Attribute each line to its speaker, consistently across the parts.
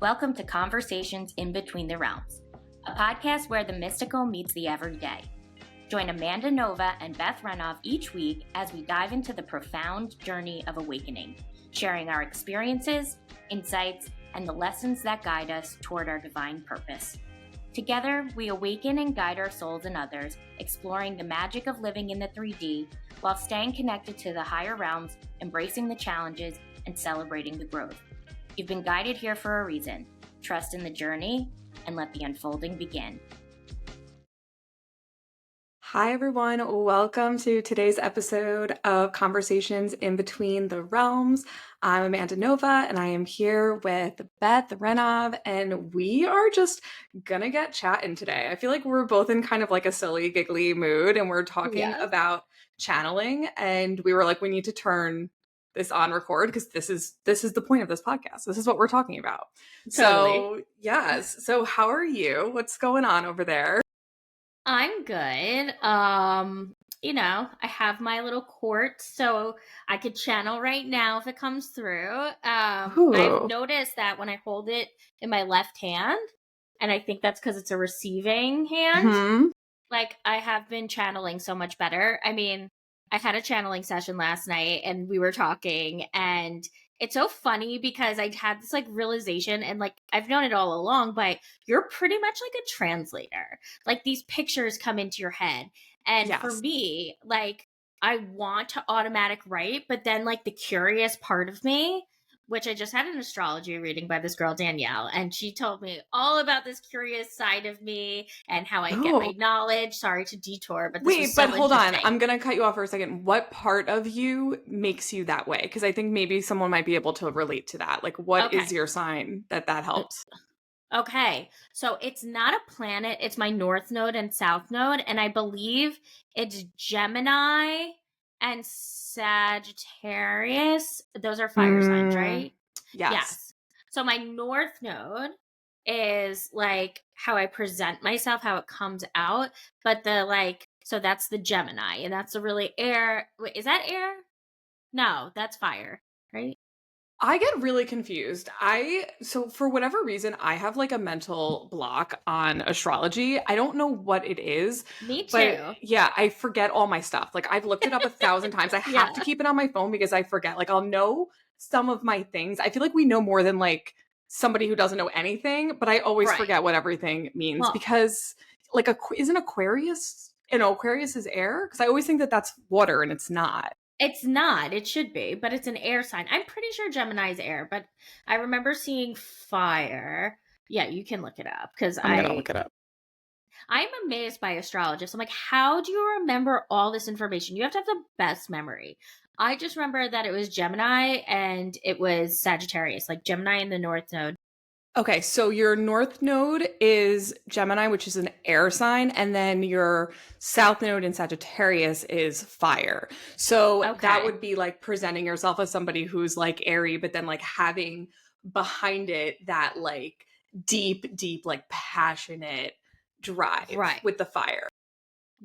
Speaker 1: Welcome to Conversations in Between the Realms, a podcast where the mystical meets the everyday. Join Amanda Nova and Beth Renov each week as we dive into the profound journey of awakening, sharing our experiences, insights, and the lessons that guide us toward our divine purpose. Together, we awaken and guide our souls and others, exploring the magic of living in the 3D while staying connected to the higher realms, embracing the challenges, and celebrating the growth. You've been guided here for a reason. Trust in the journey and let the unfolding begin.
Speaker 2: Hi, everyone. Welcome to today's episode of Conversations in Between the Realms. I'm Amanda Nova, and I am here with Beth Renov, and we are just gonna get chatting today. I feel like we're both in kind of like a silly, giggly mood, and we're talking about channeling, and we were like, we need to turn this on record because this is the point of this podcast. This is what we're talking about.
Speaker 1: Totally.
Speaker 2: So yes. So how are you? What's going on over there?
Speaker 1: I'm good. I have my little quartz, so I could channel right now if it comes through. I've noticed that when I hold it in my left hand, and I think that's because it's a receiving hand, like I have been channeling so much better. I mean, I had a channeling session last night and we were talking, and it's so funny because I had this like realization, and like I've known it all along, but you're pretty much like a translator. Like these pictures come into your head. And for me, like I want to automatic write, but then like the curious part of me, which I just had an astrology reading by this girl, Danielle, and she told me all about this curious side of me and how I get my knowledge. Sorry to detour, but this was so
Speaker 2: hold on. I'm going to cut you off for a second. What part of you makes you that way? Because I think maybe someone might be able to relate to that. Like, what is your sign that helps?
Speaker 1: Okay, so it's not a planet. It's my North Node and South Node, and I believe it's Gemini and Sagittarius. Those are fire signs, right? Yes. So my North Node is like how I present myself, how it comes out. But so that's the Gemini, and that's the really air. Wait, is that air? No, that's fire, right?
Speaker 2: I get really confused. So for whatever reason, I have like a mental block on astrology. I don't know what it is.
Speaker 1: Me too.
Speaker 2: But yeah, I forget all my stuff. Like I've looked it up 1,000 times. I have to keep it on my phone because I forget. Like I'll know some of my things. I feel like we know more than like somebody who doesn't know anything, but I always forget what everything means because like isn't Aquarius, Aquarius is air? Because I always think that that's water and it's not.
Speaker 1: It's not. It should be, but it's an air sign. I'm pretty sure Gemini is air, but I remember seeing fire. Yeah, you can look it up because
Speaker 2: I'm going to look it up.
Speaker 1: I'm amazed by astrologists. I'm like, how do you remember all this information? You have to have the best memory. I just remember that it was Gemini and it was Sagittarius, like Gemini in the North Node.
Speaker 2: Okay, so your North Node is Gemini, which is an air sign, and then your South Node in Sagittarius is fire. So that would be like presenting yourself as somebody who's like airy, but then like having behind it that like deep, like passionate drive with the fire.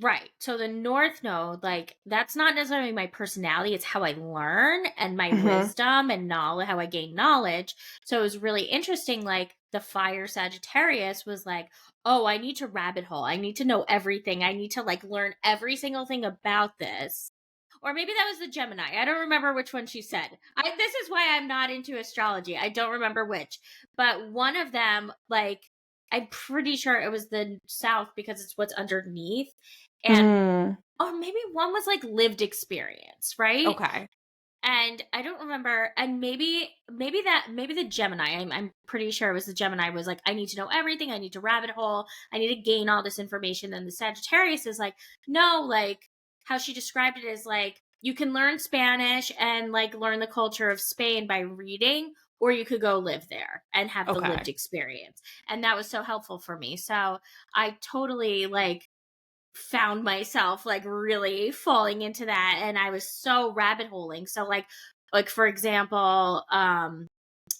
Speaker 1: Right. So the North Node, like, that's not necessarily my personality. It's how I learn and my wisdom and knowledge, how I gain knowledge. So it was really interesting. Like, the fire Sagittarius was like, oh, I need to rabbit hole. I need to know everything. I need to, like, learn every single thing about this. Or maybe that was the Gemini. I don't remember which one she said. This is why I'm not into astrology. I don't remember which. But one of them, like, I'm pretty sure it was the South because it's what's underneath. And or maybe one was like lived experience, right?
Speaker 2: Okay.
Speaker 1: And I don't remember. And maybe the Gemini, I'm pretty sure it was the Gemini, was like, I need to know everything. I need to rabbit hole. I need to gain all this information. And the Sagittarius is like, no, like how she described it is like, you can learn Spanish and like learn the culture of Spain by reading, or you could go live there and have the lived experience. And that was so helpful for me. So I totally like found myself like really falling into that, and I was so rabbit holing. So like for example,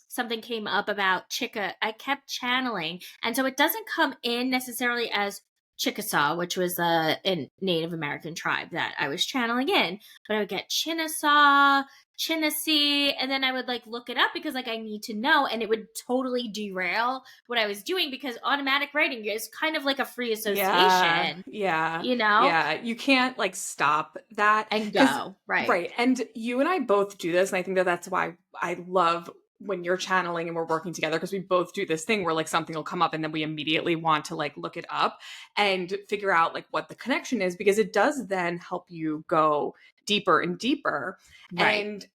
Speaker 1: something came up about Chicka. I kept channeling, and so it doesn't come in necessarily as Chickasaw, which was a Native American tribe that I was channeling in, but I would get Chickasaw, Chinnacy, and then I would like look it up because like I need to know, and it would totally derail what I was doing because automatic writing is kind of like a free
Speaker 2: Yeah,
Speaker 1: association,
Speaker 2: yeah,
Speaker 1: you know,
Speaker 2: yeah. You can't like stop that
Speaker 1: and
Speaker 2: because,
Speaker 1: go. Right.
Speaker 2: right. And you and I both do this. And I think that that's why I love when you're channeling and we're working together because we both do this thing where like something will come up and then we immediately want to like look it up and figure out like what the connection is because it does then help you go deeper and deeper.
Speaker 1: Right.
Speaker 2: And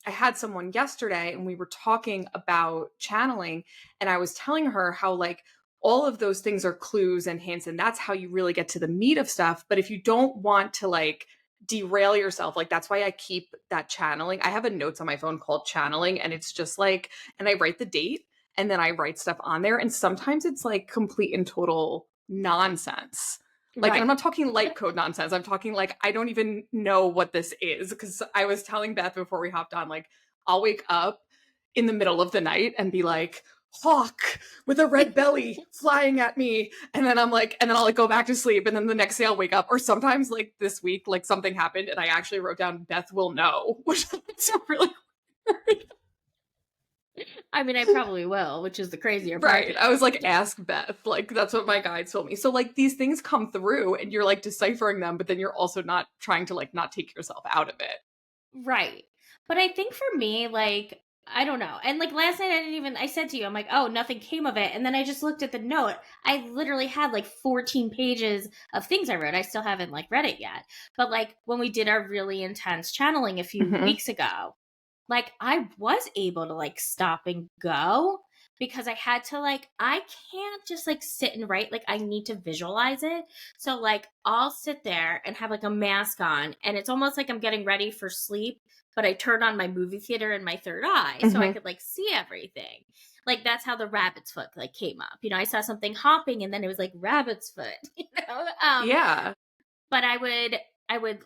Speaker 2: I had someone yesterday and we were talking about channeling and I was telling her how like all of those things are clues and hints and that's how you really get to the meat of stuff. But if you don't want to like derail yourself, like that's why I keep that channeling. I have a notes on my phone called channeling and it's just like, and I write the date and then I write stuff on there. And sometimes it's like complete and total nonsense. Like, and I'm
Speaker 1: Right.
Speaker 2: not talking light code nonsense. I'm talking like, I don't even know what this is. Cause I was telling Beth before we hopped on, like, I'll wake up in the middle of the night and be like, hawk with a red belly flying at me. And then I'm like, and then I'll like go back to sleep. And then the next day I'll wake up. Or sometimes like this week, like something happened and I actually wrote down Beth will know, which is really weird.
Speaker 1: I mean, I probably will, which is the crazier part.
Speaker 2: Right. I was like, ask Beth. Like, that's what my guide told me. So, like, these things come through and you're like deciphering them, but then you're also not trying to like not take yourself out of it.
Speaker 1: Right. But I think for me, like, I don't know. And like last night, I said to you, I'm like, oh, nothing came of it. And then I just looked at the note. I literally had like 14 pages of things I wrote. I still haven't like read it yet. But like when we did our really intense channeling a few
Speaker 2: Mm-hmm.
Speaker 1: weeks ago, like I was able to like stop and go because I had to like I can't just like sit and write, like I need to visualize it. So like I'll sit there and have like a mask on and it's almost like I'm getting ready for sleep, but I turned on my movie theater in my third eye so I
Speaker 2: Mm-hmm.
Speaker 1: could like see everything. Like that's how the rabbit's foot like came up. I saw something hopping and then it was like rabbit's foot,
Speaker 2: Yeah.
Speaker 1: but I would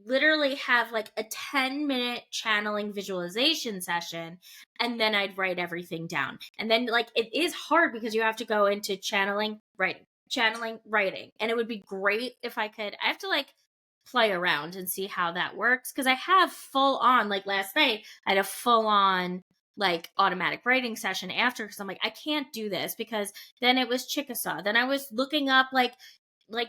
Speaker 1: literally have like a 10-minute channeling visualization session and then I'd write everything down. And then like it is hard because you have to go into channeling, writing. And it would be great if I have to like play around and see how that works because I have full on like last night I had a full on like automatic writing session after because I'm like I can't do this because then it was Chickasaw. Then I was looking up like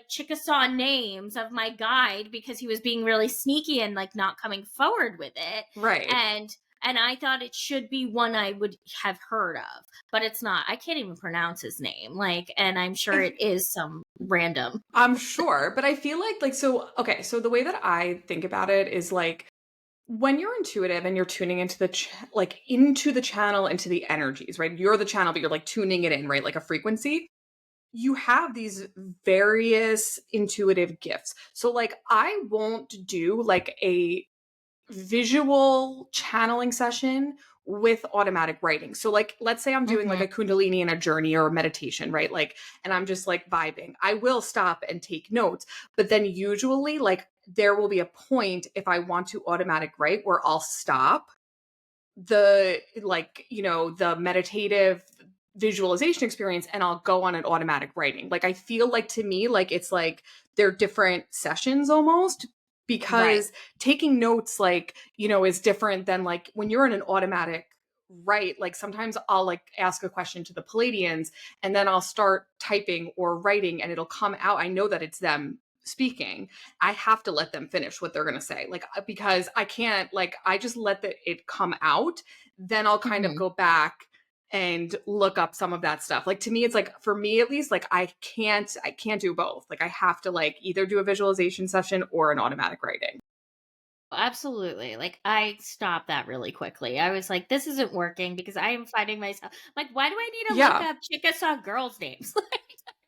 Speaker 1: Chickasaw names of my guide because he was being really sneaky and like not coming forward with it.
Speaker 2: Right.
Speaker 1: And I thought it should be one I would have heard of, but it's not. I can't even pronounce his name. Like, and I'm sure it is some random.
Speaker 2: I'm sure, but I feel like so okay, so the way that I think about it is like when you're intuitive and you're tuning into the like into the channel, into the energies, right? You're the channel but you're like tuning it in, right? Like a frequency. You have these various intuitive gifts. So like I won't do like a visual channeling session with automatic writing. So like let's say I'm doing like
Speaker 1: Mm-hmm.
Speaker 2: a kundalini and a journey or a meditation, right? Like and I'm just like vibing. I will stop and take notes, but then usually like there will be a point if I want to automatic write where I'll stop the like, the meditative visualization experience and I'll go on an automatic writing. Like I feel like to me like it's like they're different sessions almost
Speaker 1: Right.
Speaker 2: because taking notes like, is different than like when you're in an automatic write. Like sometimes I'll like ask a question to the Palladians and then I'll start typing or writing and it'll come out. I know that it's them speaking. I have to let them finish what they're going to say. Like because I can't like I just let it come out, then I'll kind of
Speaker 1: Mm-hmm.
Speaker 2: go back and look up some of that stuff. Like to me it's like for me at least like I can't do both. Like I have to like either do a visualization session or an automatic writing.
Speaker 1: Absolutely. Like I stopped that really quickly. I was like, this isn't working because I am finding myself like, why do I need to look
Speaker 2: Yeah.
Speaker 1: up Chickasaw girls' names? Like,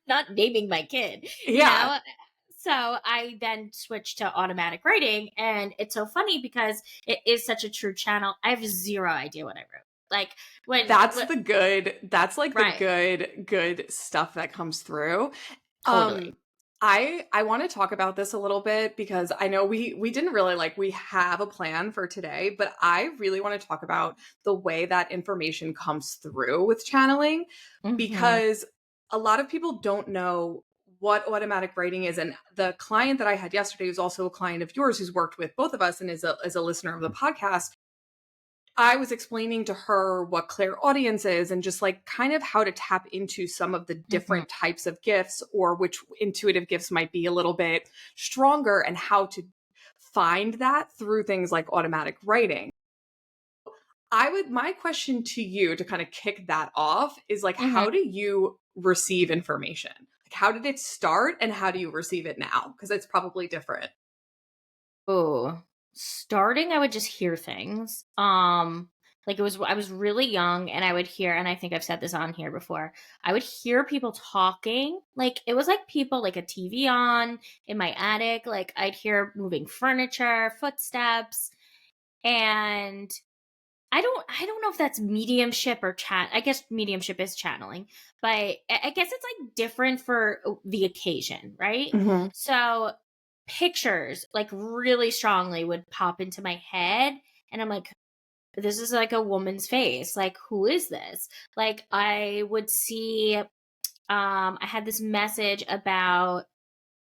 Speaker 1: not naming my kid, you
Speaker 2: Yeah.
Speaker 1: know? So I then switched to automatic writing. And it's so funny because it is such a true channel. I have zero idea what I wrote. Like
Speaker 2: That's the good, that's like the
Speaker 1: right.
Speaker 2: good stuff that comes through.
Speaker 1: Totally.
Speaker 2: I want to talk about this a little bit because I know we didn't really like we have a plan for today, but I really want to talk about the way that information comes through with channeling
Speaker 1: Hmm.
Speaker 2: because a lot of people don't know what automatic writing is. And the client that I had yesterday was also a client of yours who's worked with both of us and is a listener of the podcast. I was explaining to her what clairaudience is and just like kind of how to tap into some of the different types of gifts, or which intuitive gifts might be a little bit stronger, and how to find that through things like automatic writing. My question to you to kind of kick that off is like,
Speaker 1: Mm-hmm.
Speaker 2: how do you receive information? Like, how did it start and how do you receive it now? Because it's probably different.
Speaker 1: Oh, starting, I would just hear things. Like I was really young and I would hear, and I think I've said this on here before, I would hear people talking. Like it was like people, like a TV on in my attic. Like I'd hear moving furniture, footsteps, and I don't know if that's mediumship or chat. I guess mediumship is channeling, but I guess it's like different for the occasion, right?
Speaker 2: Mm-hmm.
Speaker 1: So pictures like really strongly would pop into my head, and I'm like, this is like a woman's face. Like, who is this? Like I would see I had this message about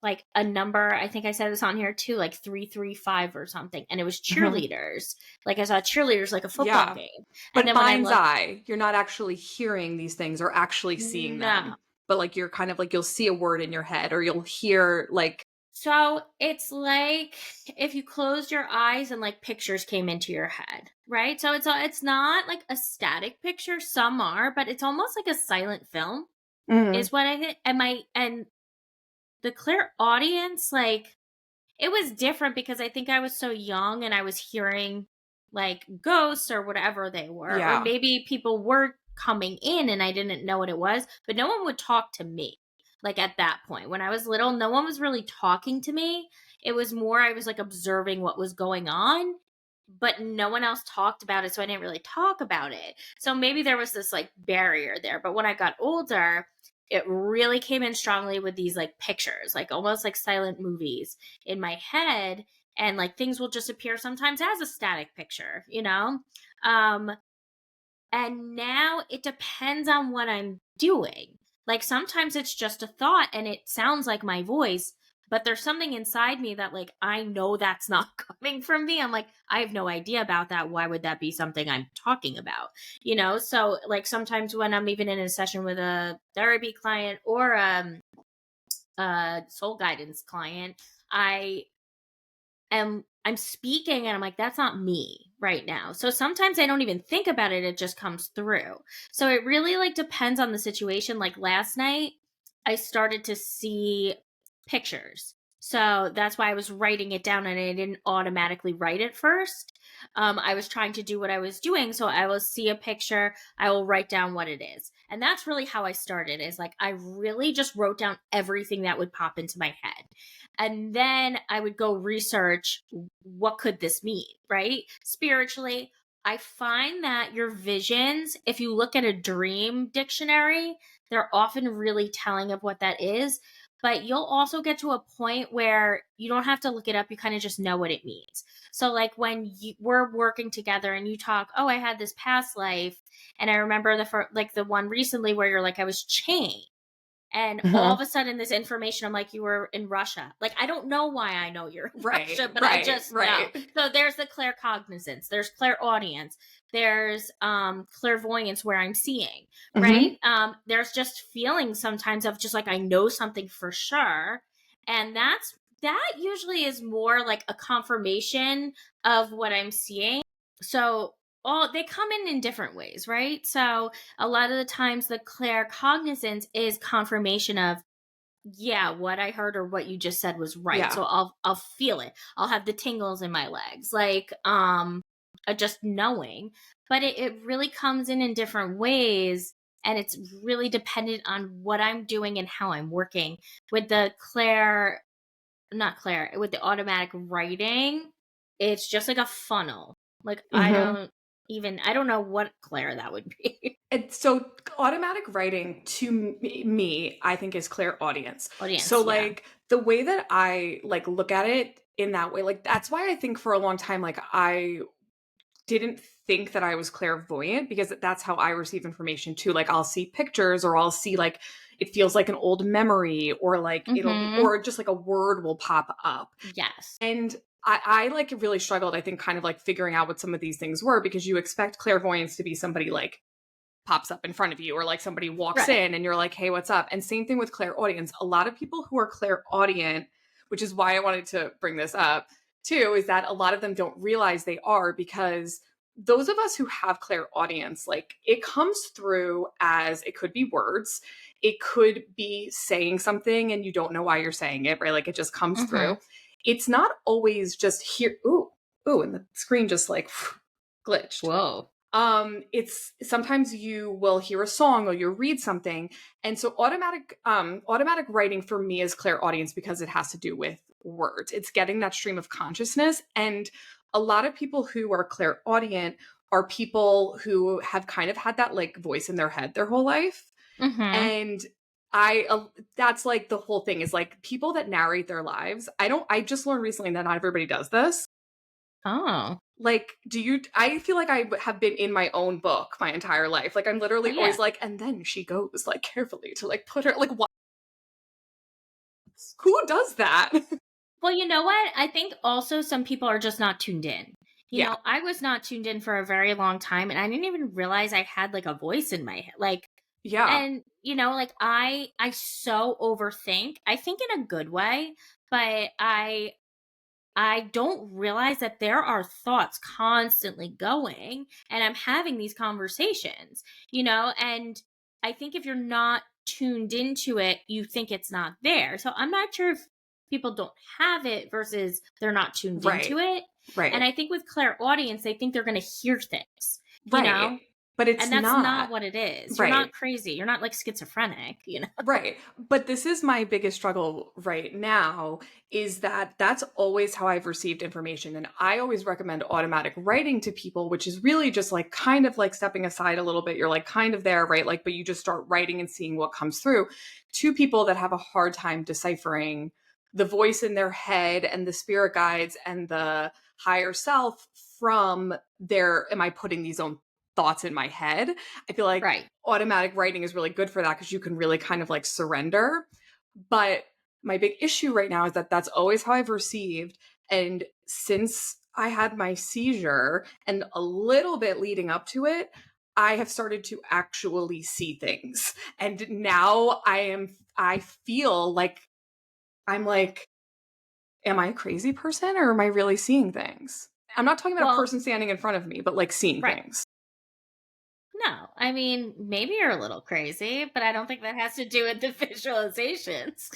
Speaker 1: like a number, I think I said this on here too, like 335 or something. And it was
Speaker 2: Mm-hmm.
Speaker 1: cheerleaders. Like I saw cheerleaders like a football
Speaker 2: Yeah.
Speaker 1: game. And
Speaker 2: But
Speaker 1: then when I
Speaker 2: mind's
Speaker 1: looked,
Speaker 2: eye, you're not actually hearing these things or actually seeing
Speaker 1: no.
Speaker 2: them. But like you're kind of like you'll see a word in your head or you'll hear like
Speaker 1: So it's like if you closed your eyes and like pictures came into your head, right? So it's not like a static picture. Some are, but it's almost like a silent film
Speaker 2: mm,
Speaker 1: is what I think. And the clear audience, like it was different because I think I was so young and I was hearing like ghosts or whatever they were, or
Speaker 2: yeah.
Speaker 1: maybe people were coming in and I didn't know what it was, but no one would talk to me. Like at that point, when I was little, no one was really talking to me. It was more I was like observing what was going on, but no one else talked about it, so I didn't really talk about it. So maybe there was this like barrier there. But when I got older, it really came in strongly with these like pictures, like almost like silent movies in my head, and like things will just appear sometimes as a static picture, you know? Um and now it depends on what I'm doing. Like sometimes it's just a thought and it sounds like my voice, but there's something inside me that like I know that's not coming from me. I'm like, I have no idea about that. Why would that be something I'm talking about? You know? So like sometimes when I'm even in a session with a therapy client or a soul guidance client, I'm speaking and I'm like, that's not me right now. So sometimes I don't even think about it. It just comes through. So it really like depends on the situation. Like last night, I started to see pictures. So that's why I was writing it down and I didn't automatically write it first. I was trying to do what I was doing. So I will see a picture, I will write down what it is. And that's really how I started is like, I really just wrote down everything that would pop into my head. And then I would go research what could this mean, right? Spiritually, I find that your visions, if you look at a dream dictionary, they're often really telling of what that is. But you'll also get to a point where you don't have to look it up. You kind of just know what it means. So, like when we're working together and you talk, oh, I had this past life. And I remember like the one recently where you're like, I was chained. And all of
Speaker 2: Mm-hmm.
Speaker 1: a sudden, this information, I'm like, you were in Russia. Like, I don't know why I know you're in
Speaker 2: Right,
Speaker 1: Russia, but I
Speaker 2: right,
Speaker 1: just know.
Speaker 2: right.
Speaker 1: So there's the claircognizance, there's clairaudience, there's clairvoyance where I'm seeing,
Speaker 2: Mm-hmm.
Speaker 1: right? There's just feelings sometimes of just like I know something for sure, and that usually is more like a confirmation of what I'm seeing. So all they come in different ways, right? So a lot of the times the claircognizance is confirmation of yeah, what I heard or what you just said was right.
Speaker 2: Yeah.
Speaker 1: So I'll feel it. I'll have the tingles in my legs, like just knowing. But it really comes in different ways, and it's really dependent on what I'm doing and how I'm working with the not Claire, with the automatic writing. It's just like a funnel. Like
Speaker 2: Mm-hmm.
Speaker 1: I don't know what Claire that would be.
Speaker 2: It's so automatic writing to me, I think is clairaudience. So
Speaker 1: Audience, yeah.
Speaker 2: like the way that I like look at it in that way, like that's why I think for a long time, like I didn't think that I was clairvoyant because that's how I receive information too. Like I'll see pictures or I'll see like it feels like an old memory or like it'll be
Speaker 1: Mm-hmm.
Speaker 2: or just like a word will pop up.
Speaker 1: Yes.
Speaker 2: And I like really struggled, I think, kind of like figuring out what some of these things were, because you expect clairvoyance to be somebody like pops up in front of you, or like somebody walks
Speaker 1: Right.
Speaker 2: in and you're like, hey, what's up? And same thing with clairaudience. A lot of people who are clairaudient, which is why I wanted to bring this up too, is that a lot of them don't realize they are, because those of us who have clairaudience, like it comes through as, it could be words, it could be saying something and you don't know why you're saying it, right? Like it just comes
Speaker 1: Mm-hmm.
Speaker 2: through. It's not always just here. Ooh, and the screen just like glitched.
Speaker 1: Whoa.
Speaker 2: It's sometimes you will hear a song or you'll read something. And so automatic writing for me is clairaudience, because it has to do with words. It's getting that stream of consciousness. And a lot of people who are clairaudient are people who have kind of had that like voice in their head their whole life.
Speaker 1: Mm-hmm.
Speaker 2: And that's like the whole thing, is like people that narrate their lives. I just learned recently that not everybody does this.
Speaker 1: Oh.
Speaker 2: Like, I feel like I have been in my own book my entire life. Like, I'm
Speaker 1: Oh,
Speaker 2: literally
Speaker 1: yeah.
Speaker 2: always like, and then she goes like carefully to like put her, like, what? Who does that?
Speaker 1: Well, you know what? I think also some people are just not tuned in.
Speaker 2: Yeah.
Speaker 1: I was not tuned in for a very long time, and I didn't even realize I had like a voice in my head. Like,
Speaker 2: Yeah.
Speaker 1: and like I so overthink. I think in a good way, but I don't realize that there are thoughts constantly going, and I'm having these conversations, and I think if you're not tuned into it, you think it's not there. So I'm not sure if people don't have it versus they're not tuned into
Speaker 2: Right.
Speaker 1: it. And
Speaker 2: Right.
Speaker 1: I think with clairaudience, they think they're going to hear things,
Speaker 2: Right. But it's
Speaker 1: and that's not
Speaker 2: not.
Speaker 1: what it is. You're
Speaker 2: Right.
Speaker 1: not crazy. You're not like schizophrenic.
Speaker 2: Right. But this is my biggest struggle right now, is that that's always how I've received information. And I always recommend automatic writing to people, which is really just like kind of like stepping aside a little bit. You're like kind of there, right? Like, but you just start writing and seeing what comes through, to people that have a hard time deciphering the voice in their head and the spirit guides and the higher self from their, am I putting these own thoughts in my head? I feel like
Speaker 1: Right.
Speaker 2: automatic writing is really good for that, because you can really kind of like surrender. But my big issue right now is that that's always how I've received. And since I had my seizure and a little bit leading up to it, I have started to actually see things. And now I feel like I'm like, am I a crazy person, or am I really seeing things? I'm not talking about a
Speaker 1: Well,
Speaker 2: person standing in front of me, but like seeing
Speaker 1: right.
Speaker 2: things.
Speaker 1: No, I mean, maybe you're a little crazy, but I don't think that has to do with the visualizations.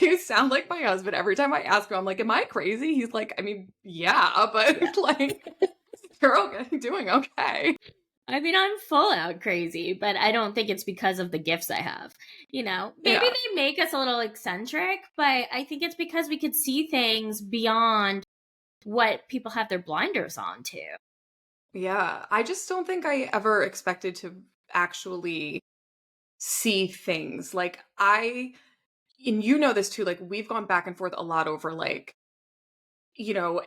Speaker 2: You sound like my husband. Every time I ask him, I'm like, am I crazy? He's like, I mean, yeah, but like, you're okay, doing okay.
Speaker 1: I mean, I'm full out crazy, but I don't think it's because of the gifts I have. Maybe
Speaker 2: Yeah.
Speaker 1: they make us a little eccentric, but I think it's because we could see things beyond what people have their blinders on to.
Speaker 2: Yeah. I just don't think I ever expected to actually see things. Like, and you know this too, like, we've gone back and forth a lot over, like,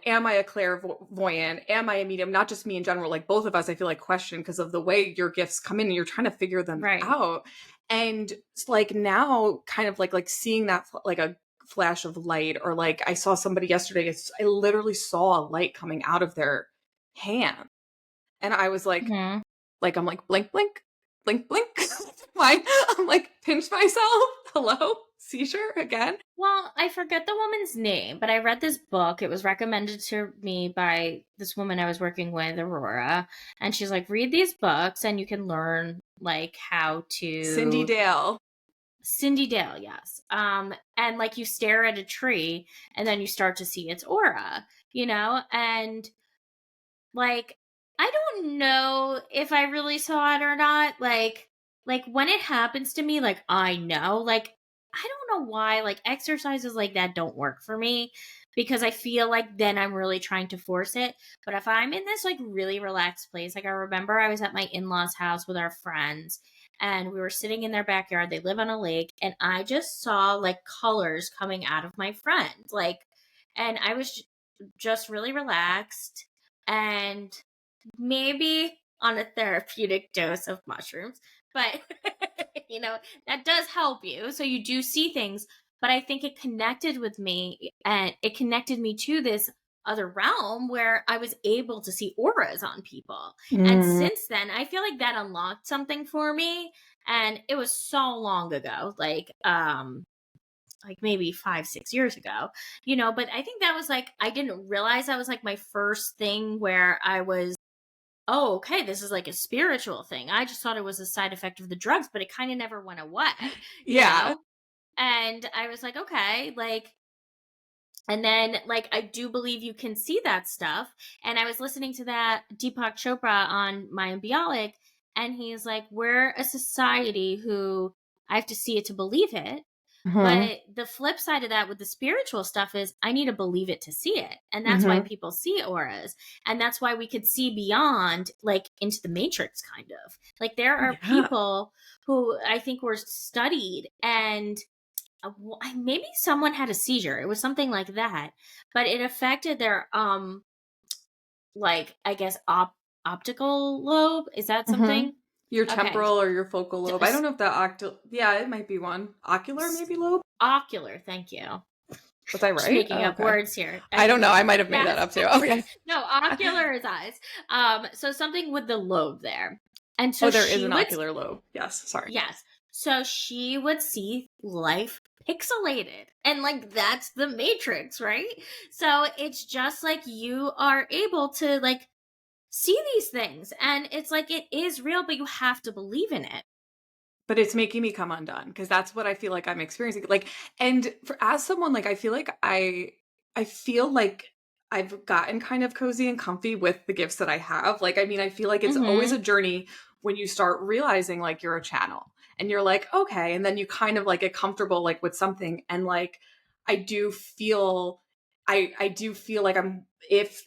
Speaker 2: am I a clairvoyant? Am I a medium? Not just me in general, like both of us, I feel like question, because of the way your gifts come in and you're trying to figure them
Speaker 1: Right.
Speaker 2: out. And it's like now kind of like seeing that like a flash of light, or like I saw somebody yesterday, I literally saw a light coming out of their hand. And I was
Speaker 1: Hmm.
Speaker 2: like, I'm like, blink, blink, blink, blink. Why? I'm like, pinch myself. Hello? Seizure again?
Speaker 1: Well, I forget the woman's name, but I read this book. It was recommended to me by this woman I was working with, Aurora. And she's like, read these books and you can learn like how
Speaker 2: Cindy
Speaker 1: to
Speaker 2: Dale.
Speaker 1: Cindy Dale, yes. And like you stare at a tree and then you start to see its aura, and like I don't know if I really saw it or not. Like when it happens to me, like I know, like I don't know why like exercises like that don't work for me, because I feel like then I'm really trying to force it. But if I'm in this like really relaxed place, like I remember I was at my in-laws' house with our friends and we were sitting in their backyard. They live on a lake, and I just saw like colors coming out of my friend. Like, and I was just really relaxed, and maybe on a therapeutic dose of mushrooms, but that does help you. So you do see things, but I think it connected with me, and it connected me to this other realm where I was able to see auras on people. And since then, I feel like that unlocked something for me. And it was so long ago, like maybe 5, 6 years ago, but I think that was like, I didn't realize that was like my first thing where I was, oh, okay, this is like a spiritual thing. I just thought it was a side effect of the drugs, but it kind of never went away, you
Speaker 2: Yeah.
Speaker 1: know? And I was like, okay, like, and then like, I do believe you can see that stuff. And I was listening to that Deepak Chopra on My Bialik, and he's like, we're a society who I have to see it to believe it.
Speaker 2: Mhm.
Speaker 1: But the flip side of that with the spiritual stuff is I need to believe it to see it. And that's why
Speaker 2: Mhm.
Speaker 1: people see auras. And that's why we could see beyond, like into the matrix, kind of. Like there are
Speaker 2: Yeah.
Speaker 1: people who I think were studied, and maybe someone had a seizure. It was something like that, but it affected their like, I guess, optical lobe. Is that
Speaker 2: Mhm.
Speaker 1: something?
Speaker 2: Your
Speaker 1: Okay.
Speaker 2: temporal or your focal lobe. I don't
Speaker 1: Just
Speaker 2: know if that yeah, it might be one. Ocular maybe lobe?
Speaker 1: ocular, thank you.
Speaker 2: Was I
Speaker 1: Just
Speaker 2: right?
Speaker 1: making
Speaker 2: Oh,
Speaker 1: up
Speaker 2: okay.
Speaker 1: words here. I
Speaker 2: I don't
Speaker 1: think
Speaker 2: know.
Speaker 1: you're
Speaker 2: I
Speaker 1: right.
Speaker 2: might have made that
Speaker 1: Yes.
Speaker 2: up too. Okay.
Speaker 1: No, ocular is eyes. So something with the lobe there. And so
Speaker 2: Oh, there is
Speaker 1: she
Speaker 2: an
Speaker 1: would,
Speaker 2: ocular lobe. Yes, sorry.
Speaker 1: yes. So she would see life pixelated. And like that's the matrix, right? So it's just like you are able to like see these things, and it's like it is real, but you have to believe in it.
Speaker 2: But it's making me come undone because that's what I feel like I'm experiencing. Like, and for as someone like I feel like I've gotten kind of cozy and comfy with the gifts that I have. Like, I mean, I feel like it's always
Speaker 1: Mhm.
Speaker 2: a journey when you start realizing like you're a channel and you're like, okay, and then you kind of like get comfortable like with something, and like I do feel I do feel like I'm if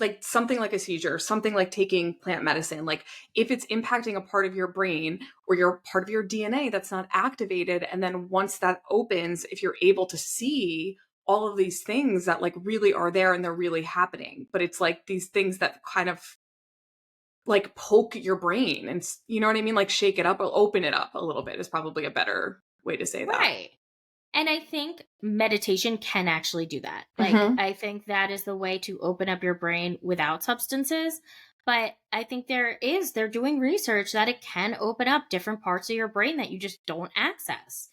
Speaker 2: like something like a seizure, something like taking plant medicine, like if it's impacting a part of your brain or your part of your DNA that's not activated, and then once that opens, if you're able to see all of these things that like really are there and they're really happening, but it's like these things that kind of like poke your brain and you know what I mean, like shake it up or open it up a little bit is probably a better way to say that.
Speaker 1: Right. And I think meditation can actually do that. Like,
Speaker 2: Mhm.
Speaker 1: I think that is the way to open up your brain without substances. But I think they're doing research that it can open up different parts of your brain that you just don't access.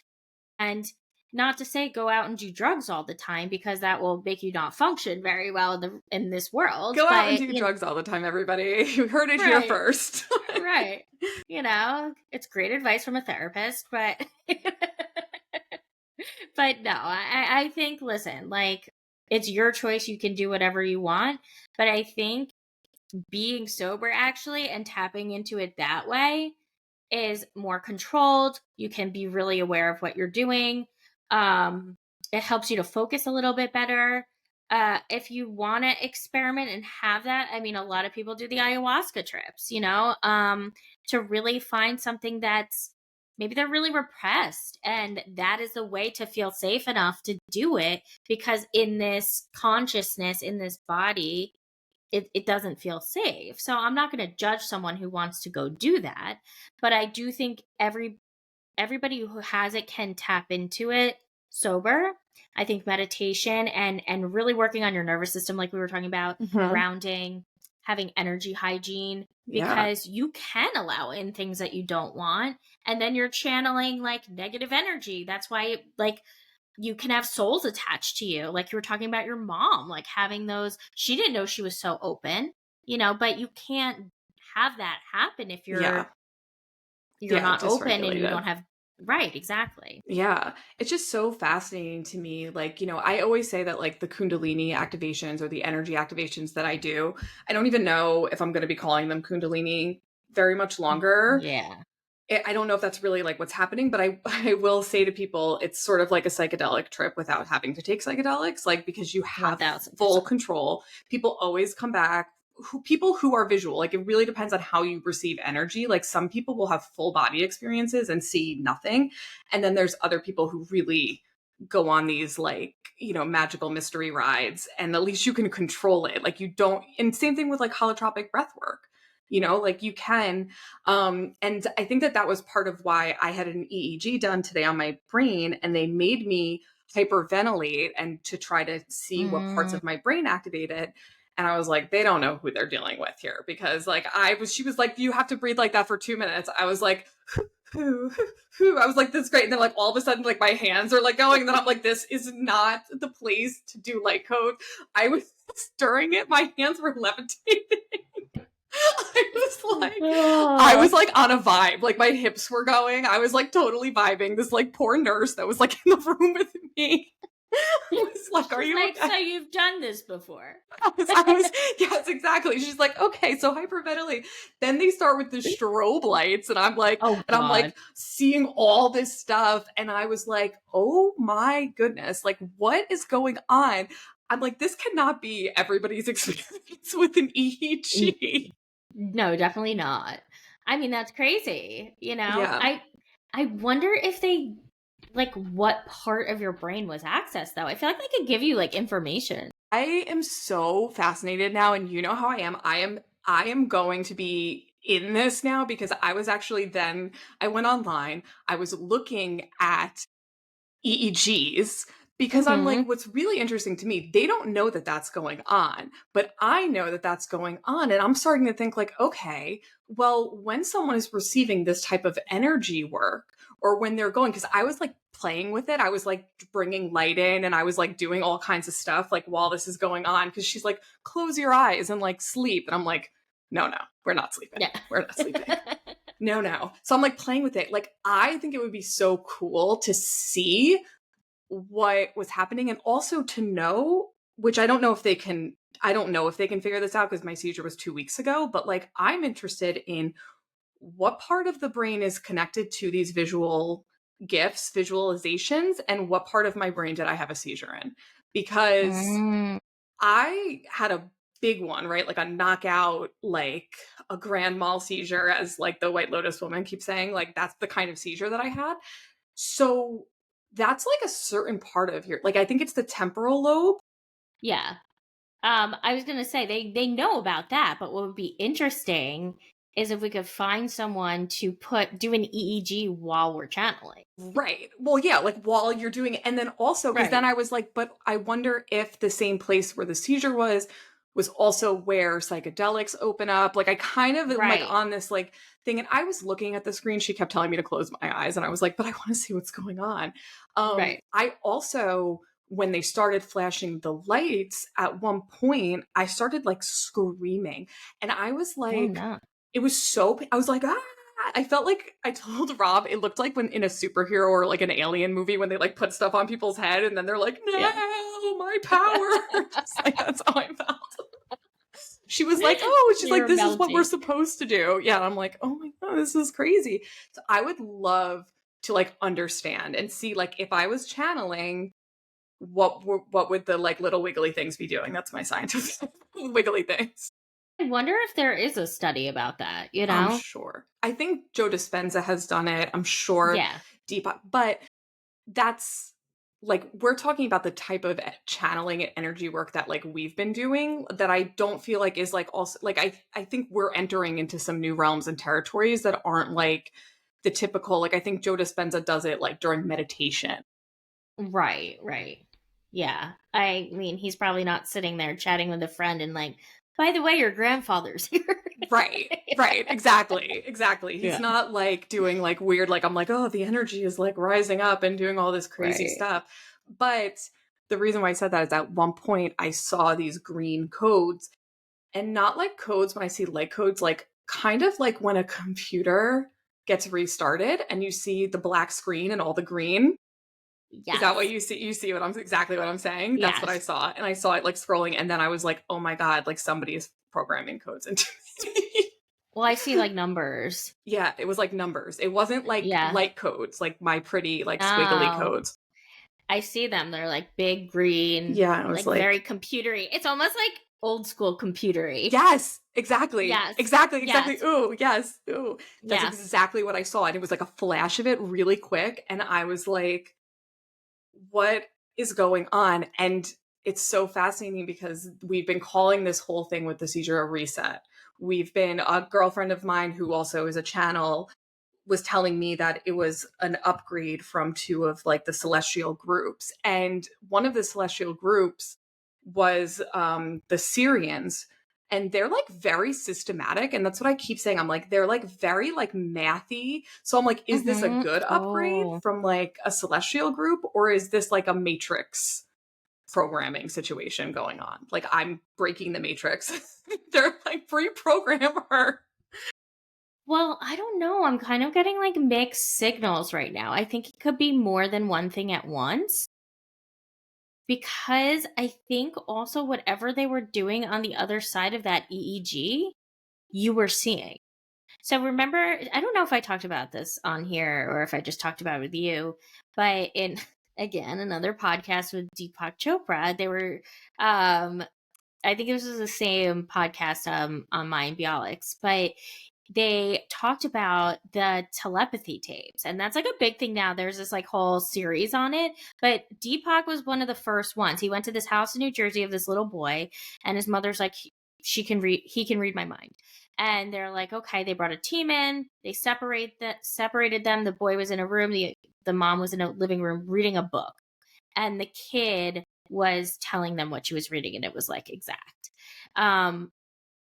Speaker 1: And not to say go out and do drugs all the time, because that will make you not function very well in this world.
Speaker 2: Go out and
Speaker 1: But,
Speaker 2: do drugs all the time, everybody. You heard it here
Speaker 1: right,
Speaker 2: first.
Speaker 1: right. It's great advice from a therapist, but but no, I think, listen, like, it's your choice. You can do whatever you want. But I think being sober actually and tapping into it that way is more controlled. You can be really aware of what you're doing. Um, it helps you to focus a little bit better. If you want to experiment and have that, I mean, a lot of people do the ayahuasca trips, to really find something that's maybe they're really repressed. And that is the way to feel safe enough to do it, because in this consciousness, in this body, it doesn't feel safe. So I'm not going to judge someone who wants to go do that, but I do think everybody who has it can tap into it sober. I think meditation and really working on your nervous system, like we were talking about,
Speaker 2: Mhm.
Speaker 1: grounding, having energy hygiene,
Speaker 2: Yeah.
Speaker 1: because you can allow in things that you don't want, and then you're channeling like negative energy. That's why, like, you can have souls attached to you. Like you were talking about your mom, like having those, she didn't know she was so open, but you can't have that happen if
Speaker 2: Yeah.
Speaker 1: you're
Speaker 2: Yeah,
Speaker 1: not open and you
Speaker 2: dysregulated.
Speaker 1: don't have, right, exactly.
Speaker 2: Yeah. It's just so fascinating to me. Like, I always say that like the Kundalini activations or the energy activations that I do, I don't even know if I'm going to be calling them Kundalini very much longer.
Speaker 1: Yeah.
Speaker 2: I don't know if that's really like what's happening, but I will say to people, it's sort of like a psychedelic trip without having to take psychedelics, like because you have full
Speaker 1: 1000%.
Speaker 2: control. People always come back. People who are visual, like it really depends on how you receive energy. Like some people will have full body experiences and see nothing. And then there's other people who really go on these like, magical mystery rides, and at least you can control it. Like you don't, and same thing with like holotropic breath work. like you can. And I think that was part of why I had an EEG done today on my brain, and they made me hyperventilate and to try to see what parts of my brain activated. And I was like, they don't know who they're dealing with here, because like she was like, you have to breathe like that for 2 minutes. I was like, I was like, this is great. And then like all of a sudden, like my hands are like going, and then I'm like, this is not the place to do light code. I was stirring it. My hands were levitating. I was like on a vibe. Like my hips were going. I was like totally vibing. This like poor nurse that was like in the room with me was like, are you okay?
Speaker 1: So you've done this before.
Speaker 2: I was yes, exactly. She's like, okay, so hyperventilate. Then they start with the strobe lights, and I'm like, I'm like seeing all this stuff, and I was like, oh my goodness, like what is going on? I'm like, this cannot be everybody's experience with an EEG.
Speaker 1: No, definitely not. I mean, that's crazy.
Speaker 2: Yeah.
Speaker 1: I wonder if they like what part of your brain was accessed though. I feel like they could give you like information.
Speaker 2: I am so fascinated now, and you know how I am. I am going to be in this now, because I was actually I went online, I was looking at EEGs, because I'm like, what's really interesting to me, they don't know that that's going on, but I know that that's going on. And I'm starting to think like, okay, well, when someone is receiving this type of energy work, or when they're going, because I was like playing with it, I was like bringing light in, and I was like doing all kinds of stuff like while this is going on, because she's like, close your eyes and like sleep. And I'm like, no, we're not sleeping. Yeah. We're not sleeping. No. So I'm like playing with it. Like, I think it would be so cool to see what was happening, and also to know, which I don't know if they can figure this out, because my seizure was 2 weeks ago, but like I'm interested in what part of the brain is connected to these visual gifts, visualizations, and what part of my brain did I have a seizure in? Because I had a big one, right? Like a knockout, like a grand mal seizure, as like the White Lotus woman keeps saying, like that's the kind of seizure that I had. So that's like a certain part of your, like, I think it's the temporal lobe.
Speaker 1: Yeah. I was gonna say they know about that, but what would be interesting is if we could find someone to do an EEG while we're channeling.
Speaker 2: Right. Well, yeah, like while you're doing it. And then also, because then I was like, but I wonder if the same place where the seizure was also where psychedelics open up. Like I kind of am like on this like thing, and I was looking at the screen. She kept telling me to close my eyes, and I was like, but I want to see what's going on. I also, when they started flashing the lights, at one point I started like screaming, and I was like, it was so, I was like, ah. I felt like, I told Rob, it looked like when in a superhero or like an alien movie, when they like put stuff on people's head and then they're like, no, my power. Just like, that's how I felt. She was like, oh, she's like, this is what we're supposed to do. Yeah. And I'm like, oh my God, this is crazy. So I would love to like understand and see, like, if I was channeling, what would the like little wiggly things be doing? That's my scientific wiggly things.
Speaker 1: I wonder if there is a study about that,
Speaker 2: I'm sure. I think Joe Dispenza has done it. I'm sure.
Speaker 1: Yeah.
Speaker 2: Deepak, but that's like, we're talking about the type of channeling and energy work that like we've been doing, that I don't feel like is like also like, I think we're entering into some new realms and territories that aren't like the typical, like I think Joe Dispenza does it like during meditation.
Speaker 1: Right. Yeah. I mean, he's probably not sitting there chatting with a friend and like, by the way, your grandfather's here.
Speaker 2: Right. Exactly. He's not like doing like weird, like I'm like, oh, the energy is like rising up and doing all this crazy stuff. But the reason why I said that is, at one point I saw these green codes, and not like codes when I see light codes, like kind of like when a computer gets restarted and you see the black screen and all the green. Yes. Is that what you see? You see exactly what I'm saying? Yes. That's what I saw. And I saw it like scrolling, and then I was like, oh my God, like somebody is programming codes into me.
Speaker 1: Well, I see like numbers.
Speaker 2: Yeah, it was like numbers. It wasn't like light codes, like my pretty like squiggly codes.
Speaker 1: I see them. They're like big green.
Speaker 2: Yeah, it was like
Speaker 1: very computery. It's almost like old school computery.
Speaker 2: Yes, exactly.
Speaker 1: Yes.
Speaker 2: Exactly. Ooh, yes. Ooh. That's exactly what I saw. And it was like a flash of it really quick. And I was like, what is going on? And it's so fascinating, because we've been calling this whole thing with the seizure a reset, a girlfriend of mine who also is a channel was telling me that it was an upgrade from two of like the celestial groups. And one of the celestial groups was the Syrians. And they're like very systematic. And that's what I keep saying. I'm like, they're like very like mathy. So I'm like, is this a good upgrade from like a celestial group, or is this like a matrix programming situation going on? Like, I'm breaking the matrix. They're like, reprogram her.
Speaker 1: Well, I don't know. I'm kind of getting like mixed signals right now. I think it could be more than one thing at once, because I think also whatever they were doing on the other side of that EEG, you were seeing. So remember, I don't know if I talked about this on here or if I just talked about it with you, but in again another podcast with Deepak Chopra, they were I think this was the same podcast on Mind Bionics, but they talked about the telepathy tapes, and that's like a big thing now. There's this like whole series on it, but Deepak was one of the first ones. He went to this house in New Jersey of this little boy, and his mother's like, he can read my mind. And they're like, okay, they brought a team in, they separated them. The boy was in a room, the mom was in a living room reading a book, and the kid was telling them what she was reading, and it was like exact.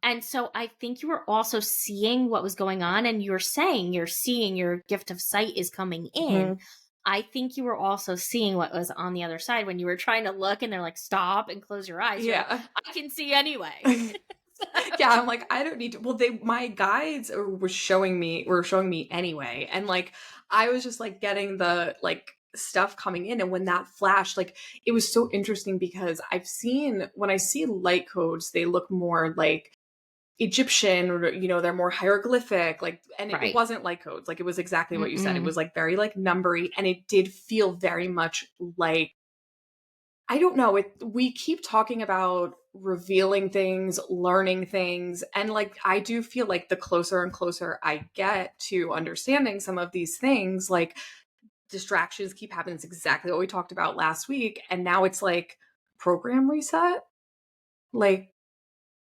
Speaker 1: And so I think you were also seeing what was going on, and you're saying you're seeing your gift of sight is coming in. I think you were also seeing what was on the other side when you were trying to look, and they're like, stop and close your eyes.
Speaker 2: Yeah.
Speaker 1: Like, I can see anyway.
Speaker 2: Yeah, I'm like, I don't need to. Well, my guides were showing me anyway. And like, I was just like getting the like stuff coming in. And when that flashed, like, it was so interesting because when I see light codes, they look more like Egyptian, or, you know, they're more hieroglyphic, like, and it wasn't light codes. Like, it was exactly what you said. It was like very like numbery, and it did feel very much like, I don't know, we keep talking about revealing things, learning things, and like, I do feel like the closer and closer I get to understanding some of these things, like, distractions keep happening. It's exactly what we talked about last week, and now it's like program reset. Like,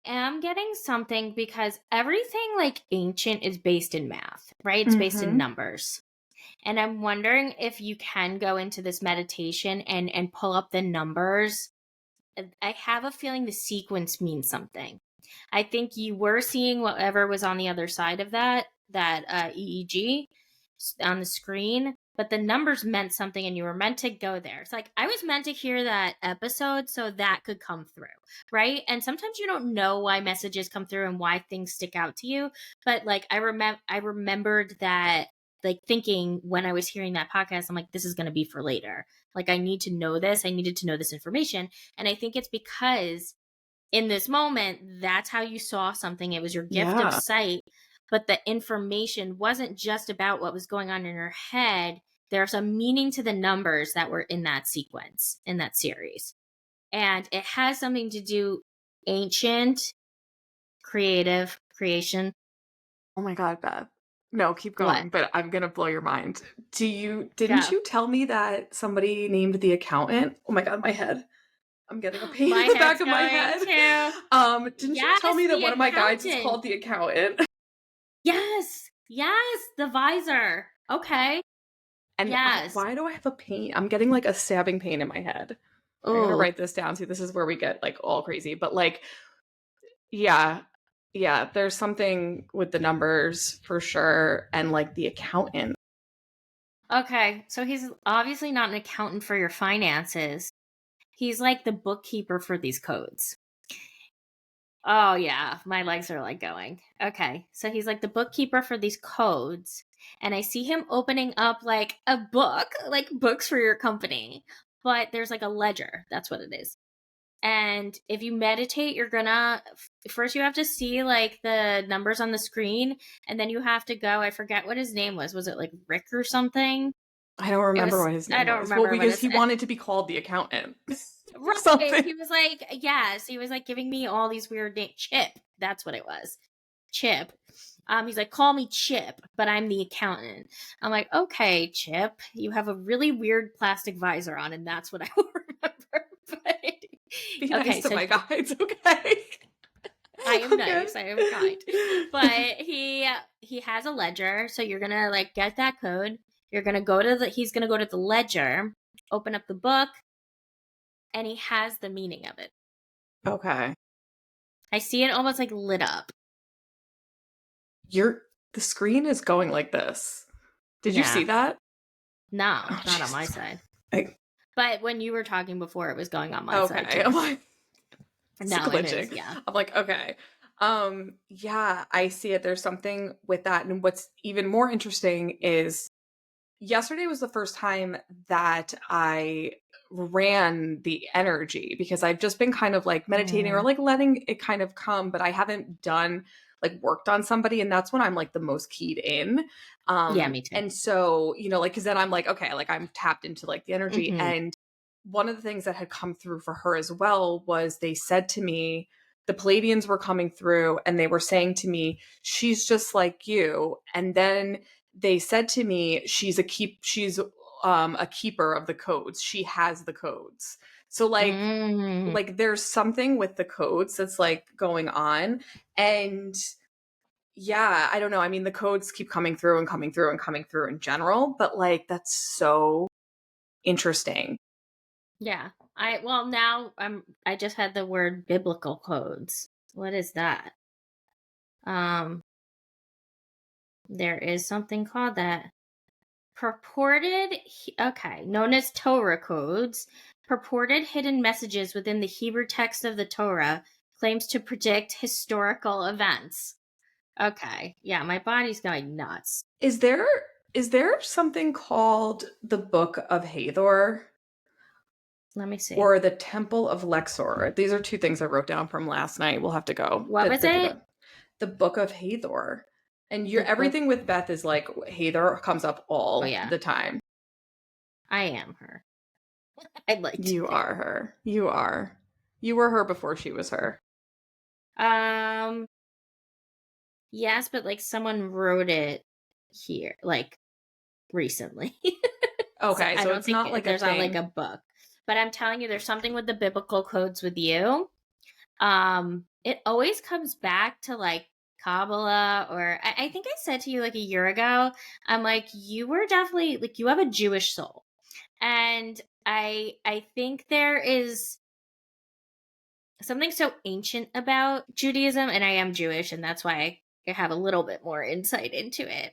Speaker 1: Am getting something because everything like ancient is based in math, right? It's based in numbers. And I'm wondering if you can go into this meditation and pull up the numbers. I have a feeling the sequence means something. I think you were seeing whatever was on the other side of that EEG on the screen, but the numbers meant something, and you were meant to go there. It's like I was meant to hear that episode so that could come through, right? And sometimes you don't know why messages come through and why things stick out to you, but like I remembered that, like, thinking when I was hearing that podcast, I'm like, this is going to be for later. Like, I need to know this. I needed to know this information. And I think it's because in this moment, that's how you saw something. It was your gift of sight, but the information wasn't just about what was going on in your head. There's a meaning to the numbers that were in that sequence, in that series. And it has something to do ancient, creation.
Speaker 2: Oh my God, Beth. No, keep going,
Speaker 1: What?
Speaker 2: but I'm going to blow your mind. Didn't you tell me that somebody named the accountant? Oh my God, my head. I'm getting a pain in the back of my head. Didn't you tell me that one of my guides is called the accountant?
Speaker 1: Yes, the visor. Okay.
Speaker 2: And why do I have a pain? I'm getting like a stabbing pain in my head. I'm going to write this down. See, this is where we get like all crazy. But like, yeah, there's something with the numbers for sure. And like the accountant.
Speaker 1: Okay, so he's obviously not an accountant for your finances. He's like the bookkeeper for these codes. Oh yeah, my legs are like going. Okay, so he's like the bookkeeper for these codes, and I see him opening up like a book, like books for your company, but there's like a ledger. That's what it is. And if you meditate, you're gonna first you have to see like the numbers on the screen, and then you have to go. I forget what his name was. Was it like Rick or something?
Speaker 2: I don't remember what his name was.
Speaker 1: I don't remember.
Speaker 2: Well, because he wanted to be called the accountant.
Speaker 1: Right.
Speaker 2: Something.
Speaker 1: He was like, yes, he was like giving me all these weird names. Chip. That's what it was. Chip. He's like, call me Chip, but I'm the accountant. I'm like, okay, Chip, you have a really weird plastic visor on, and that's what I will remember. But
Speaker 2: be nice to my guides, okay?
Speaker 1: I am
Speaker 2: Okay.
Speaker 1: nice. I am kind. But he has a ledger, so you're gonna like get that code. You're gonna go to he's gonna go to the ledger, open up the book, and he has the meaning of it.
Speaker 2: Okay.
Speaker 1: I see it almost like lit up.
Speaker 2: The screen is going like this. Did you see that?
Speaker 1: No,
Speaker 2: Oh,
Speaker 1: not on my
Speaker 2: Jesus.
Speaker 1: side. But when you were talking before, it was going on my side
Speaker 2: Okay.
Speaker 1: too.
Speaker 2: I'm like, it's
Speaker 1: No, it
Speaker 2: glitching.
Speaker 1: is. Yeah.
Speaker 2: I'm like, okay. Yeah, I see it. There's something with that. And what's even more interesting is yesterday was the first time that I ran the energy because I've just been kind of like meditating or like letting it kind of come, but I haven't done like worked on somebody, and that's when I'm like the most keyed in.
Speaker 1: Yeah, me too.
Speaker 2: And so, like because then I'm like, okay, like I'm tapped into like the energy.
Speaker 1: Mm-hmm.
Speaker 2: And one of the things that had come through for her as well was they said to me, the Palladians were coming through and they were saying to me, she's just like you. And then they said to me, she's a keeper of the codes. She has the codes. So like there's something with the codes that's like going on. And yeah, I don't know. I mean, the codes keep coming through and coming through and coming through in general, but like that's so interesting.
Speaker 1: Yeah. I just had the word biblical codes. What is that? There is something called that. Known as Torah codes, purported hidden messages within the Hebrew text of the Torah claims to predict historical events. Okay. Yeah, my body's going nuts.
Speaker 2: Is there something called the Book of Hathor?
Speaker 1: Let me see.
Speaker 2: Or the Temple of Lexor? These are two things I wrote down from last night. We'll have to go.
Speaker 1: What was it?
Speaker 2: The Book of Hathor. And
Speaker 1: The
Speaker 2: everything with Beth is like Hathor comes up all
Speaker 1: yeah.
Speaker 2: the time.
Speaker 1: I am her. I'd like to.
Speaker 2: You are her. You are. You were her before she was her.
Speaker 1: Yes, but like someone wrote it here, like recently.
Speaker 2: Okay,
Speaker 1: I
Speaker 2: so
Speaker 1: don't
Speaker 2: it's
Speaker 1: think
Speaker 2: not like a
Speaker 1: there's not like
Speaker 2: thing.
Speaker 1: a book. But I'm telling you, there's something with the biblical codes with you. It always comes back to like Kabbalah, or I think I said to you like a year ago, I'm like, you were definitely like, you have a Jewish soul. And I think there is something so ancient about Judaism, and I am Jewish, and that's why I have a little bit more insight into it.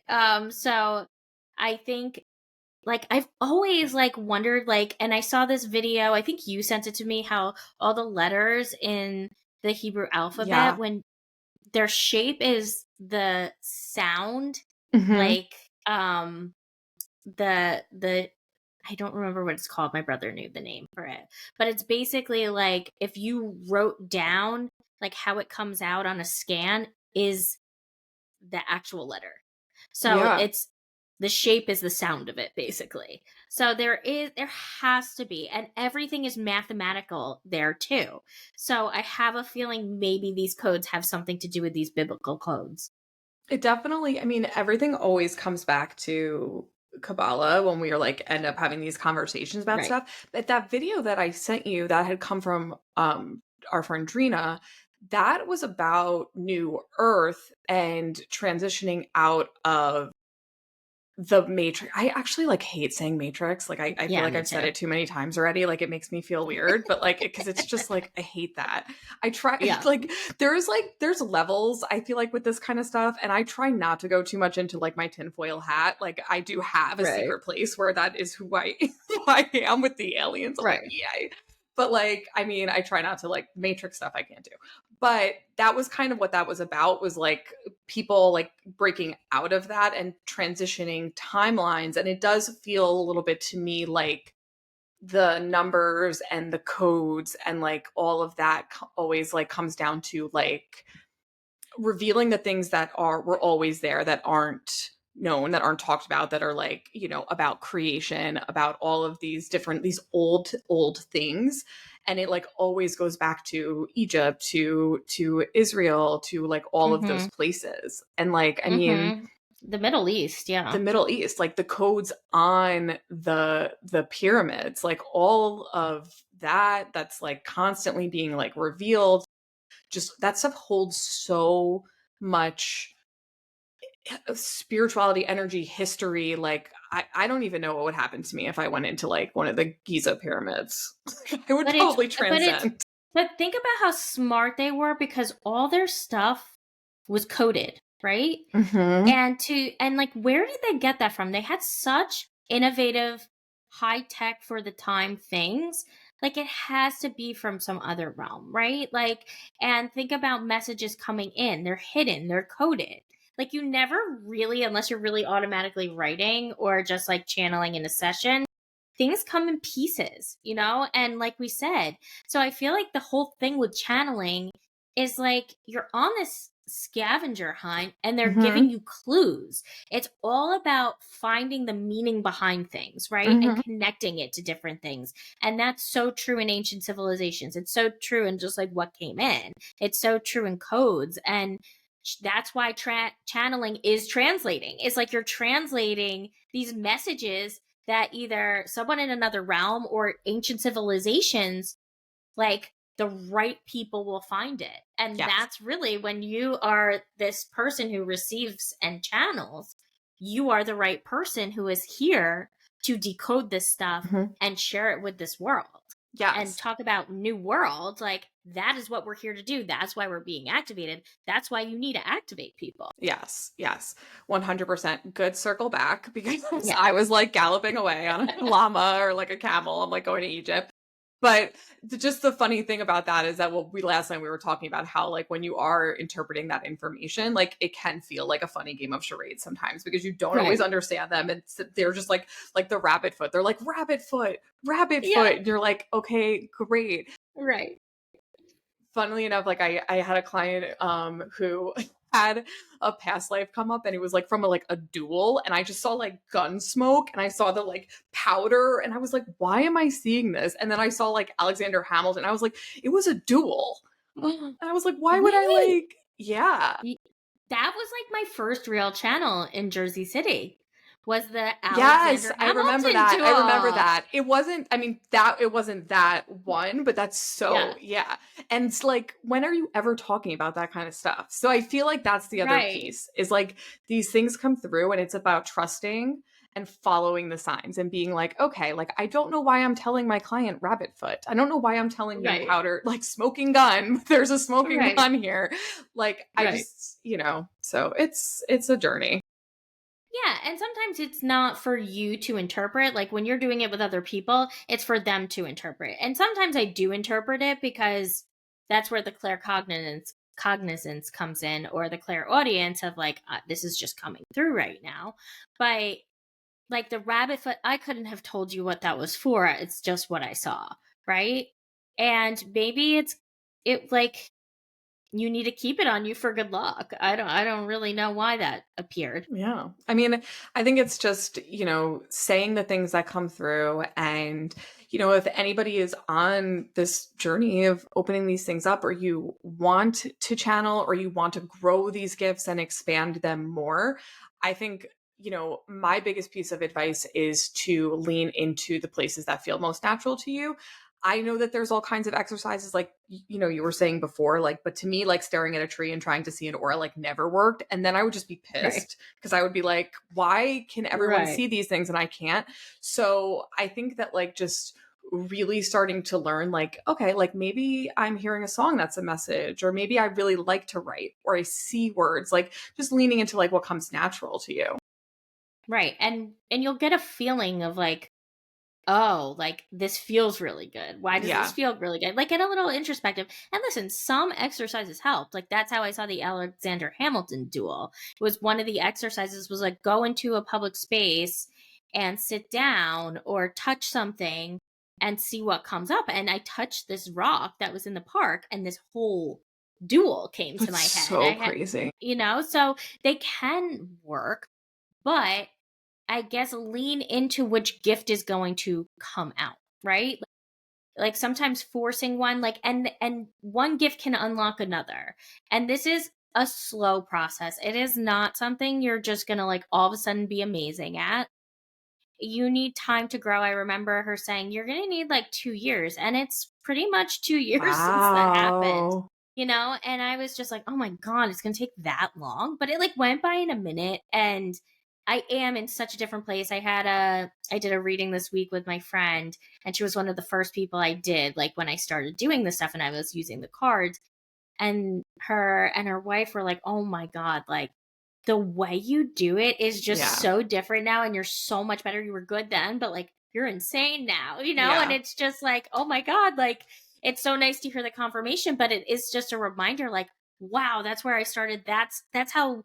Speaker 1: So I think like I've always like wondered, like, and I saw this video, I think you sent it to me, how all the letters in the Hebrew alphabet, when their shape is the sound, like the I don't remember what it's called. My brother knew the name for it. But it's basically like if you wrote down like how it comes out on a scan is the actual letter. So it's the shape is the sound of it basically. So there has to be, and everything is mathematical there too. So I have a feeling maybe these codes have something to do with these biblical codes.
Speaker 2: It definitely, I mean, everything always comes back to Kabbalah when we are like end up having these conversations about stuff. But that video that I sent you that had come from our friend Drina, that was about New Earth and transitioning out of the Matrix. I actually like hate saying Matrix. Like I feel like I've said it too many times already. Like it makes me feel weird, but like because it's just like I hate that. I try like there's levels I feel like with this kind of stuff, and I try not to go too much into like my tinfoil hat. Like I do have a secret place where that is who I who I am with the aliens. I'm like, yeah. But like, I mean, I try not to like Matrix stuff I can't do. But that was kind of what that was about, was like people like breaking out of that and transitioning timelines. And it does feel a little bit to me like the numbers and the codes and like all of that always like comes down to like revealing the things that were always there, that aren't known, that aren't talked about, that are like, about creation, about all of these old things. And it like always goes back to Egypt, to Israel, to like all of those places. And like, I mean,
Speaker 1: the Middle East,
Speaker 2: the Middle East, like the codes on the pyramids, like all of that's like constantly being like revealed just that stuff holds so much spirituality, energy, history. Like I don't even know what would happen to me if I went into like one of the Giza pyramids. I would probably transcend.
Speaker 1: But think about how smart they were, because all their stuff was coded, right? And like, where did they get that from? They had such innovative, high tech for the time things. Like, it has to be from some other realm, right? Like, and think about messages coming in. They're hidden, they're coded. Like, you never really, unless you're really automatically writing or just like channeling in a session, things come in pieces, you know? And like we said, so I feel like the whole thing with channeling is like you're on this scavenger hunt and they're giving you clues. It's all about finding the meaning behind things, right? And connecting it to different things. And that's so true in ancient civilizations. It's so true in just like what came in. It's so true in codes. And that's why channeling is translating. It's like you're translating these messages that either someone in another realm or ancient civilizations, like, the right people will find it. And that's really when you are this person who receives and channels, you are the right person who is here to decode this stuff and share it with this world. And talk about new world, like, that is what we're here to do. That's why we're being activated. That's why you need to activate people.
Speaker 2: Yes, 100%. Good circle back, because I was like galloping away on a llama or like a camel. I'm like going to Egypt. But just the funny thing about that is that last time we were talking about how like when you are interpreting that information, like it can feel like a funny game of charades sometimes, because you don't always understand them, and they're just like the rabbit foot. They're like rabbit foot, and you're like, okay, great,
Speaker 1: right.
Speaker 2: Funnily enough, like I had a client who had a past life come up, and it was like from a duel, and I just saw like gun smoke, and I saw the like powder, and I was like, why am I seeing this? And then I saw like Alexander Hamilton. I was like, it was a duel. And I was like, why would I like,
Speaker 1: that was like my first real channel in Jersey City. Was the Alexander Hamilton
Speaker 2: I remember that.
Speaker 1: duel.
Speaker 2: I remember that. It wasn't, I mean, it wasn't that one, but that's so, And it's like, when are you ever talking about that kind of stuff? So I feel like that's the other piece, is like these things come through, and it's about trusting and following the signs and being like, okay, like, I don't know why I'm telling my client rabbit foot. I don't know why I'm telling you powder, like smoking gun. There's a smoking gun here. Like, I just, so it's a journey.
Speaker 1: Yeah, and sometimes it's not for you to interpret. Like, when you're doing it with other people, it's for them to interpret. And sometimes I do interpret it, because that's where the claircognizance comes in, or the clairaudience of like, this is just coming through right now. But like the rabbit foot, I couldn't have told you what that was for. It's just what I saw, right? And maybe it like, you need to keep it on you for good luck. I don't really know why that appeared.
Speaker 2: Yeah. I mean, I think it's just, saying the things that come through, and, if anybody is on this journey of opening these things up, or you want to channel, or you want to grow these gifts and expand them more, I think, my biggest piece of advice is to lean into the places that feel most natural to you. I know that there's all kinds of exercises, like, you were saying before, like, but to me, like staring at a tree and trying to see an aura, like, never worked. And then I would just be pissed, because I would be like, why can everyone see these things and I can't? So I think that like just really starting to learn, like, okay, like maybe I'm hearing a song that's a message, or maybe I really like to write, or I see words, like just leaning into like what comes natural to you.
Speaker 1: Right. And you'll get a feeling of like, oh, like this feels really good. Why does this feel really good? Like, get a little introspective. And listen, some exercises helped. Like, that's how I saw the Alexander Hamilton duel. It was one of the exercises was like, go into a public space and sit down or touch something and see what comes up. And I touched this rock that was in the park, and this whole duel came to my head.
Speaker 2: So crazy.
Speaker 1: So they can work, but I guess lean into which gift is going to come out, right? Like sometimes forcing one, like, and one gift can unlock another. And this is a slow process. It is not something you're just going to like all of a sudden be amazing at. You need time to grow. I remember her saying, you're going to need like 2 years. And it's pretty much 2 years since that happened. and I was just like, oh my God, it's going to take that long. But it like went by in a minute. And I am in such a different place. I did a reading this week with my friend, and she was one of the first people I did, like when I started doing this stuff and I was using the cards. And her wife were like, oh my God, like the way you do it is just so different now. And you're so much better. You were good then, but like you're insane now, and it's just like, oh my God, like it's so nice to hear the confirmation, but it is just a reminder, like, wow, that's where I started. That's how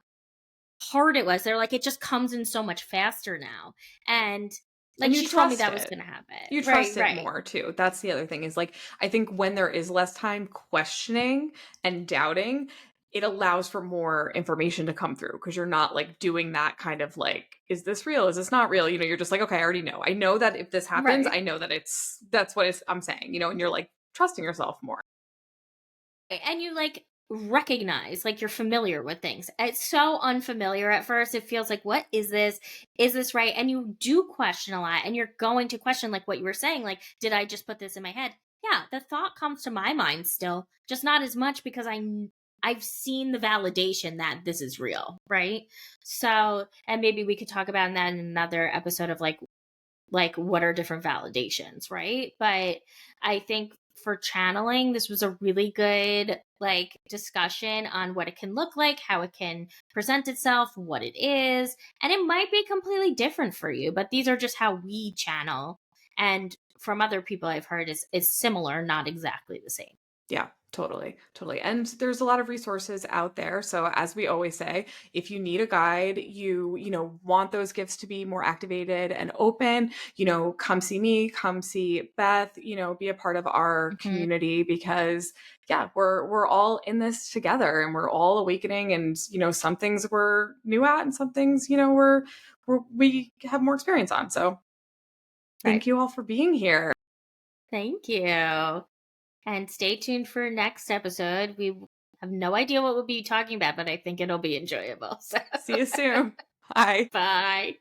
Speaker 1: hard it was. They're like, it just comes in so much faster now. And like she told me that was gonna happen.
Speaker 2: You trust it more too. That's the other thing is like, I think when there is less time questioning and doubting, it allows for more information to come through because you're not like doing that kind of like, is this real? Is this not real? You're just like, okay, I already know. I know that if this happens, I know that that's what I'm saying, and you're like trusting yourself more.
Speaker 1: And you like recognize, like you're familiar with things. It's so unfamiliar at first. It feels like, what is this? Is this right? And you do question a lot, and you're going to question, like what you were saying, like, did I just put this in my head? Yeah, the thought comes to my mind still, just not as much because I've seen the validation that this is real, right? So, and maybe we could talk about that in another episode of like what are different validations, right? But I think for channeling, this was a really good like discussion on what it can look like, how it can present itself, what it is. And it might be completely different for you, but these are just how we channel. And from other people I've heard is similar, not exactly the same.
Speaker 2: Yeah, totally. Totally. And there's a lot of resources out there. So as we always say, if you need a guide, want those gifts to be more activated and open, come see me, come see Beth, be a part of our community because we're all in this together and we're all awakening and, some things we're new at and some things, we have more experience on. So thank you all for being here.
Speaker 1: Thank you. And stay tuned for next episode. We have no idea what we'll be talking about, but I think it'll be enjoyable. So.
Speaker 2: See you soon. Bye.
Speaker 1: Bye.